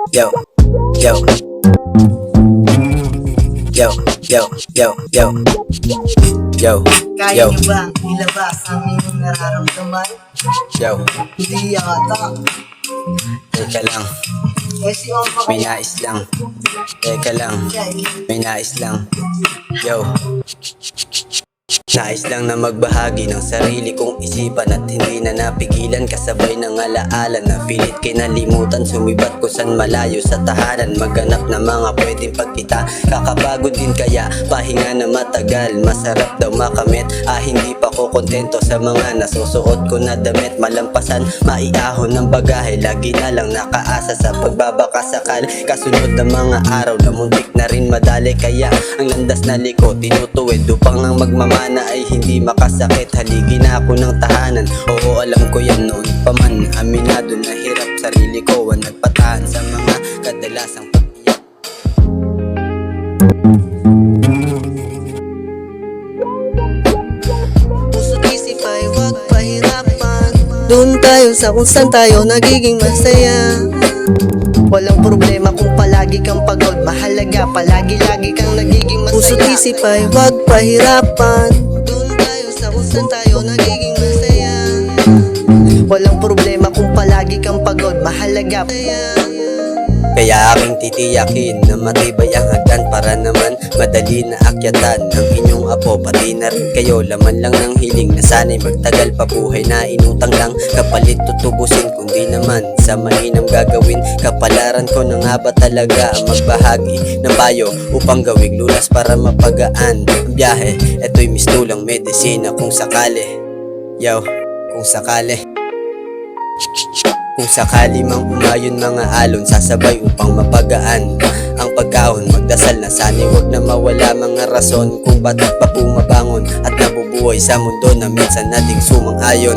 Yo, yo, yo, yo, yo, yo, yo, Kaya yo, niyo ba ilabas ang inyong nararamdaman? yo. Hindi yata. Teka lang, Eh si Opa may kaya nais lang. Teka lang, may nais lang. Yo. Nais lang na magbahagi ng sarili kong isipan at hindi na napigilan kasabay ng alaala na pilit kinalimutan. Sumibat ko san malayo sa tahanan, maghanap na mga pwedeng pagkita. Kakapagod din kaya pahinga na matagal, masarap daw makamit. Hindi pa ko kontento sa mga nasusuot ko na damit. Malampasan, maiahon ng bagahe, lagi na lang nakaasa sa pagbabakasakal. Kasunod ng mga araw na muntik na rin madali, kaya ang landas na liko tinutuwid upang nang magmamana ay hindi makasakit. Haligi na ako ng tahanan, oo alam ko yan noon pa man. Aminado na hirap sarili ko ang nagpatahan sa mga kadalasang pag-iyak. puso't isip ay huwag pahirapan. Doon tayo sa kung saan tayo nagiging masaya. Walang problema kung palagi kang pagod, mahalaga palagi-lagi kang nagiging masaya. Puso't isip ay huwag pahirapan. Doon tayo sa kung saan tayo nagiging masaya. Walang problema kung palagi kang pagod, mahalaga Kaya aking titiyakin na matibay ang hagdan para naman madali na akyatan ng inyong apo. Pati na rin kayo, laman lang ng hiling na sana'y magtagal pa buhay na inutang lang. Kapalit tutubusin kundi naman sa mainam gagawin. Kapalaran ko na nga ba talaga ang magbahagi ng payo upang gawing lunas para mapagaan ang biyahe. Eto'y mistulang medisina kung sakali. Yo, kung sakali. Kung sakali mang umayon mga alon, sasabay upang mapagaan ang pagkaon. Magdasal na sana'y huwag na mawala mga rason kung ba't pa pumabangon at nabubuhay sa mundo na minsan nating sumang-ayon.